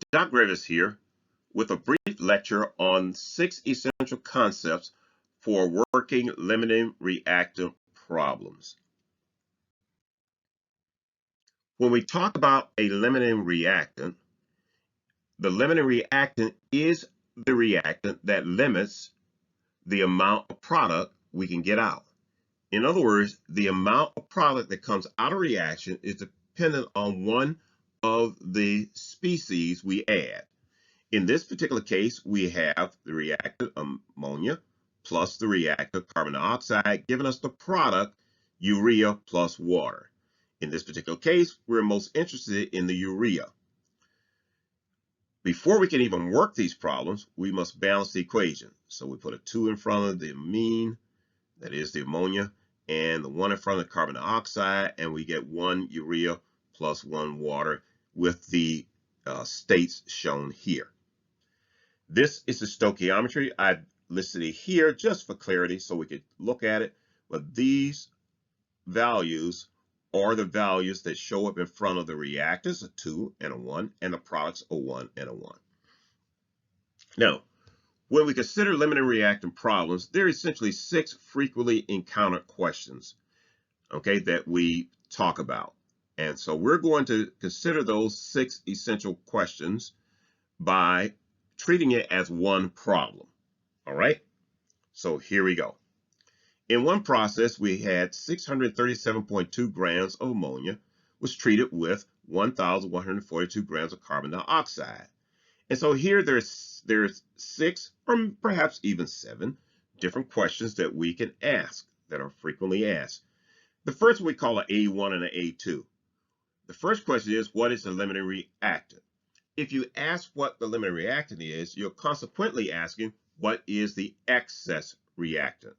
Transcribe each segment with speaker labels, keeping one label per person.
Speaker 1: Doc Revis here with a brief lecture on 6 essential concepts for working limiting reactant problems. When we talk about a limiting reactant, the limiting reactant is the reactant that limits the amount of product we can get out. In other words, the amount of product that comes out of reaction is dependent on one of the species we add. In this particular case, we have the reactant ammonia plus the reactant carbon dioxide giving us the product urea plus water. In this particular case, we're most interested in the urea. Before we can even work these problems, we must balance the equation. So we put a 2 in front of the amine, that is the ammonia, and the 1 in front of the carbon dioxide, and we get 1 urea plus 1 water with the states shown here. This is the stoichiometry. I've listed it here just for clarity so we could look at it. But these values are the values that show up in front of the reactants, a 2 and a 1, and the products, a 1 and a 1. Now, when we consider limiting reactant problems, there are essentially 6 frequently encountered questions, okay, that we talk about. And so we're going to consider those 6 essential questions by treating it as one problem. All right, so here we go. In one process, we had 637.2 grams of ammonia was treated with 1,142 grams of carbon dioxide. And so here there's 6 or perhaps even 7 different questions that we can ask that are frequently asked. The first we call an A1 and an A2. The first question is, what is the limiting reactant? If you ask what the limiting reactant is, you're consequently asking what is the excess reactant.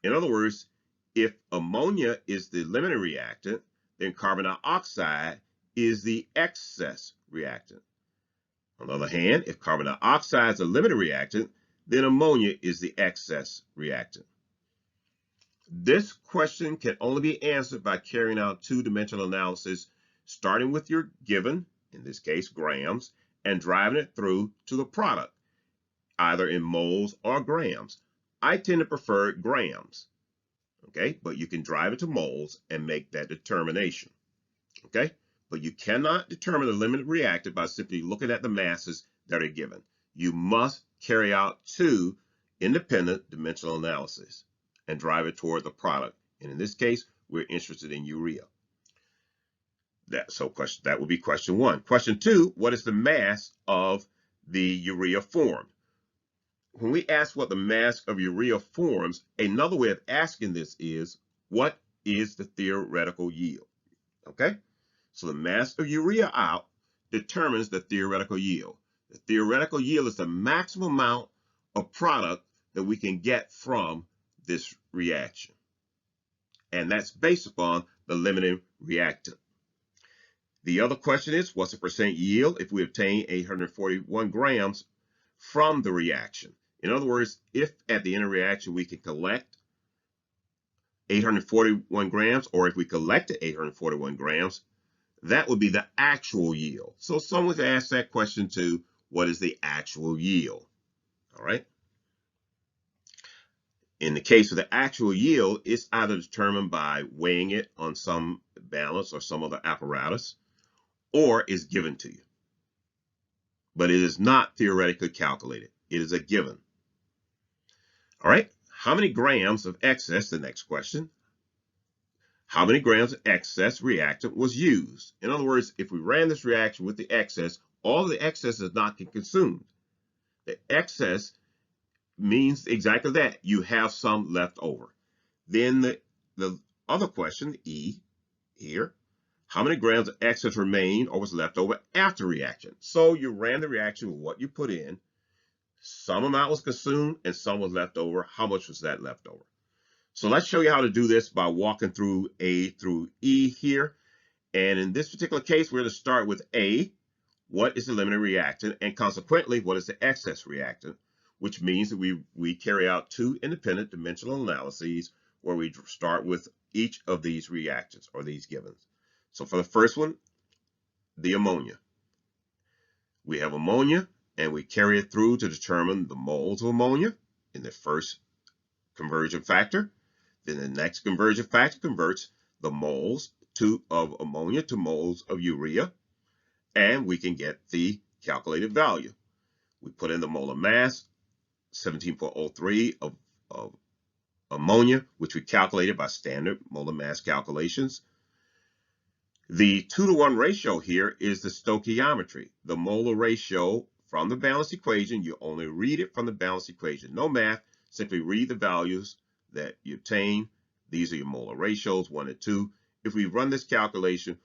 Speaker 1: In other words, if ammonia is the limiting reactant, then carbon dioxide is the excess reactant. On the other hand, if carbon dioxide is a limiting reactant, then ammonia is the excess reactant. This question can only be answered by carrying out two-dimensional analysis, starting with your given, in this case grams, and driving it through to the product, either in moles or grams. I tend to prefer grams, okay, but you can drive it to moles and make that determination, okay? But you cannot determine the limiting reactant by simply looking at the masses that are given. You must carry out two independent dimensional analyses and drive it toward the product. And in this case, we're interested in urea. That would be question 1. Question 2, what is the mass of the urea formed? When we ask what the mass of urea forms, another way of asking this is, what is the theoretical yield? Okay? So the mass of urea out determines the theoretical yield. The theoretical yield is the maximum amount of product that we can get from this reaction. And that's based upon the limiting reactant. The other question is, what's the percent yield if we obtain 841 grams from the reaction? In other words, if at the end of the reaction we can collect 841 grams, or if we collected 841 grams, that would be the actual yield. So someone's asked that question too, what is the actual yield? All right. In the case of the actual yield, it's either determined by weighing it on some balance or some other apparatus, or is given to you. But it is not theoretically calculated. It is a given. All right, how many grams of excess, the next question, how many grams of excess reactant was used? In other words, if we ran this reaction with the excess, all the excess is not consumed. The excess means exactly that. You have some left over. Then the other question, E here, how many grams of excess remained or was left over after reaction? So you ran the reaction with what you put in. Some amount was consumed and some was left over. How much was that left over? So let's show you how to do this by walking through A through E here. And in this particular case, we're going to start with A. What is the limiting reactant? And consequently, what is the excess reactant? Which means that we carry out two independent dimensional analyses where we start with each of these reactants or these givens. So for the first one, the ammonia. We have ammonia, and we carry it through to determine the moles of ammonia in the first conversion factor. Then the next conversion factor converts the moles of ammonia to moles of urea, and we can get the calculated value. We put in the molar mass, 17.03 of ammonia, which we calculated by standard molar mass calculations. The 2-to-1 ratio here is the stoichiometry, the molar ratio from the balanced equation. You only read it from the balanced equation. No math, simply read the values that you obtain. These are your molar ratios, 1 and 2. If we run this calculation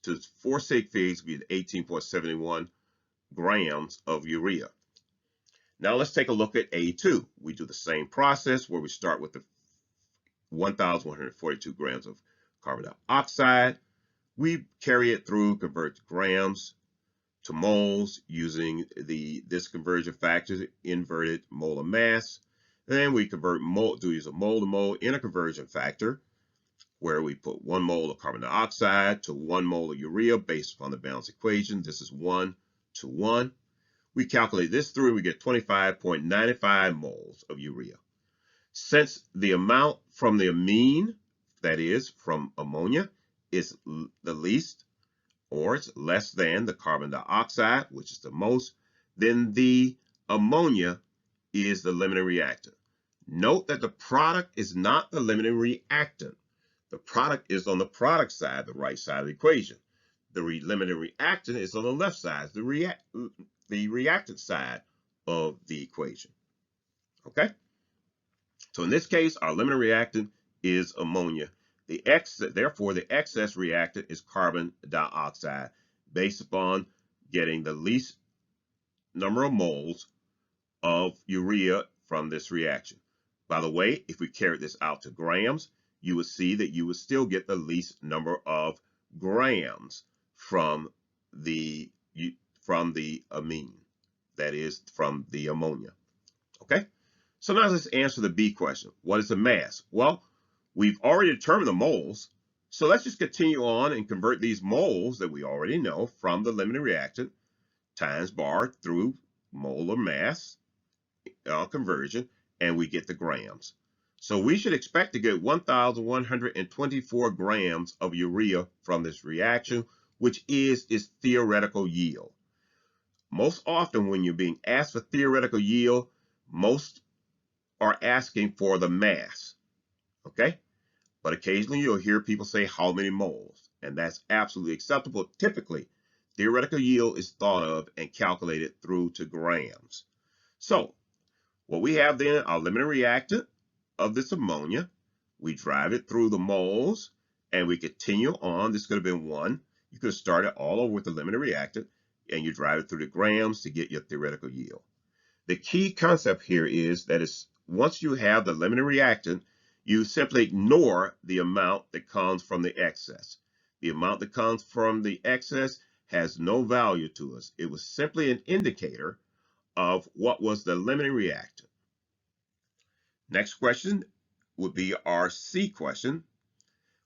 Speaker 1: to 4 sig figs, we get 18.71 grams of urea. Now let's take a look at A2. We do the same process where we start with the 1,142 grams of carbon dioxide. We carry it through, convert grams to moles using this conversion factor, inverted molar mass. Then we use a mole to mole in a conversion factor where we put 1 mole of carbon dioxide to 1 mole of urea based upon the balanced equation. This is 1 to 1. We calculate this through and we get 25.95 moles of urea. Since the amount from the amine, that is from ammonia, is the least, or it's less than the carbon dioxide, which is the most, then the ammonia is the limiting reactant. Note that the product is not the limiting reactant. The product is on the product side, the right side of the equation. The limiting reactant is on the left side, the reactant side of the equation. Okay? So in this case, our limiting reactant is ammonia. Therefore, the excess reactant is carbon dioxide based upon getting the least number of moles of urea from this reaction. By the way, if we carried this out to grams, you would see that you would still get the least number of grams from the amine, that is from the ammonia. Okay? So now let's answer the B question. What is the mass? Well, we've already determined the moles, so let's just continue on and convert these moles that we already know from the limiting reactant times bar through molar mass conversion, and we get the grams. So we should expect to get 1,124 grams of urea from this reaction, which is its theoretical yield. Most often when you're being asked for theoretical yield, most are asking for the mass, okay? But occasionally you'll hear people say how many moles, and that's absolutely acceptable. Typically, theoretical yield is thought of and calculated through to grams. So what we have then, our limiting reactant of this ammonia, we drive it through the moles, and we continue on. This could have been 1. You could have started all over with the limiting reactant, and you drive it through the grams to get your theoretical yield. The key concept here is that once you have the limiting reactant, you simply ignore the amount that comes from the excess. The amount that comes from the excess has no value to us. It was simply an indicator of what was the limiting reactant. Next question would be our C question,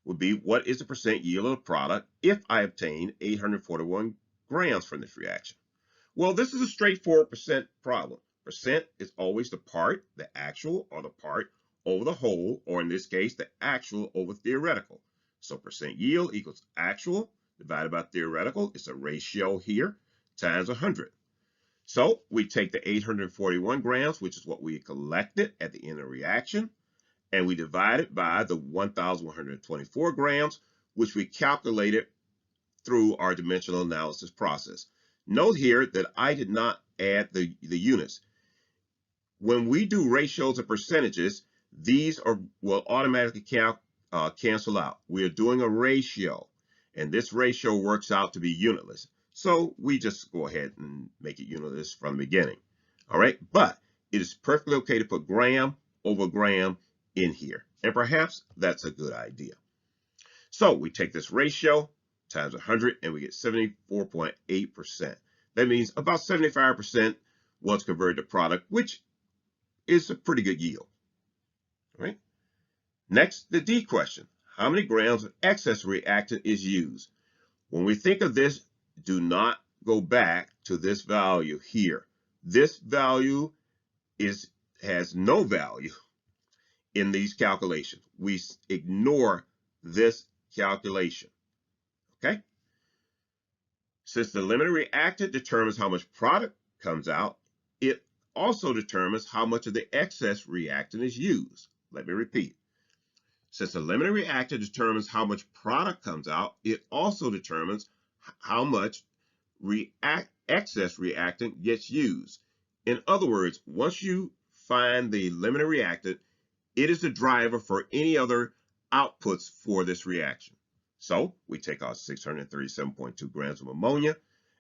Speaker 1: would be what is the percent yield of the product if I obtain 841 grams from this reaction? Well, this is a straightforward percent problem. Percent is always the part, the actual, or the part over the whole, or in this case, the actual over theoretical. So percent yield equals actual divided by theoretical. It's a ratio here times 100. So we take the 841 grams, which is what we collected at the end of the reaction, and we divide it by the 1,124 grams, which we calculated through our dimensional analysis process. Note here that I did not add the units. When we do ratios and percentages, these will automatically cancel out. We are doing a ratio, and this ratio works out to be unitless. So we just go ahead and make it unitless from the beginning. All right, but it is perfectly okay to put gram over gram in here, and perhaps that's a good idea. So we take this ratio times 100, and we get 74.8%. That means about 75% was converted to product, which is a pretty good yield. All right. Next, the D question. How many grams of excess reactant is used? When we think of this, do not go back to this value here. This value has no value in these calculations. We ignore this calculation. Okay? Since the limiting reactant determines how much product comes out, it also determines how much of the excess reactant is used. Let me repeat. Since the limiting reactant determines how much product comes out, it also determines how much excess reactant gets used. In other words, once you find the limiting reactant, it is the driver for any other outputs for this reaction. So we take our 637.2 grams of ammonia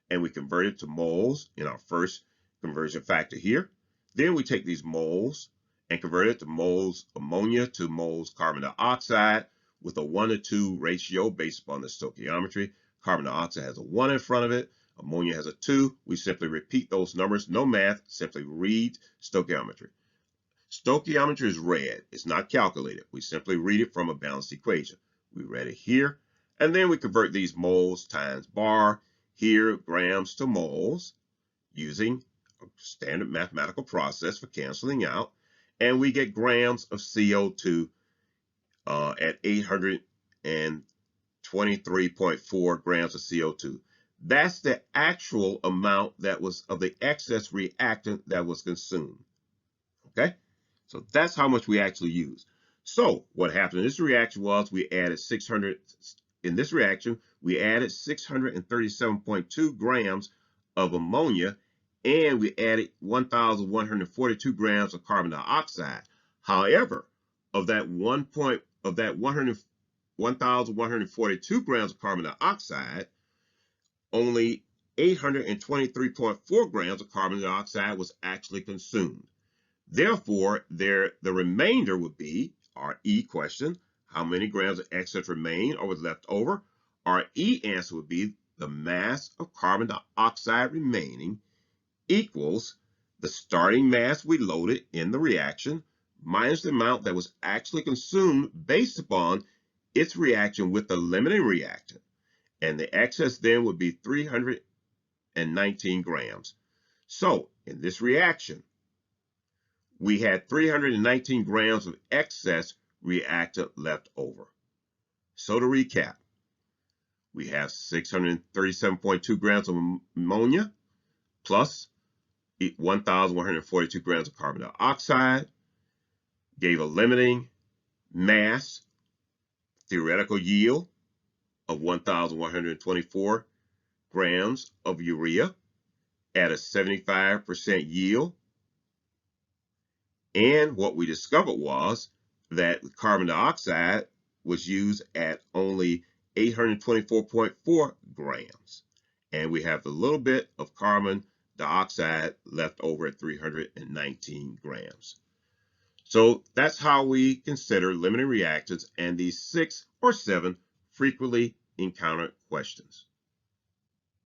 Speaker 1: and we convert it to moles in our first conversion factor here. Then we take these moles and convert it to moles ammonia to moles carbon dioxide with a 1:2 ratio based upon the stoichiometry. Carbon dioxide has a 1 in front of it. Ammonia has a 2. We simply repeat those numbers. No math, simply read stoichiometry. Stoichiometry is read. It's not calculated. We simply read it from a balanced equation. We read it here, and then we convert these moles times bar here, grams to moles, using a standard mathematical process for canceling out, and we get grams of CO2 at 823.4 grams of CO2. That's the actual amount that was of the excess reactant that was consumed. Okay? So that's how much we actually use. So what happened in this reaction was we added 637.2 grams of ammonia, and we added 1,142 grams of carbon dioxide. However, of that 1,142 grams of carbon dioxide, only 823.4 grams of carbon dioxide was actually consumed. Therefore, the remainder would be our E question, how many grams of excess remain or was left over? Our E answer would be the mass of carbon dioxide remaining equals the starting mass we loaded in the reaction minus the amount that was actually consumed based upon its reaction with the limiting reactant. And the excess then would be 319 grams. So in this reaction, we had 319 grams of excess reactant left over. So to recap, we have 637.2 grams of ammonia plus 1,142 grams of carbon dioxide, gave a limiting mass theoretical yield of 1,124 grams of urea at a 75% yield. And what we discovered was that carbon dioxide was used at only 824.4 grams. And we have a little bit of carbon dioxide left over at 319 grams. So that's how we consider limiting reactants and these 6 or 7 frequently encountered questions.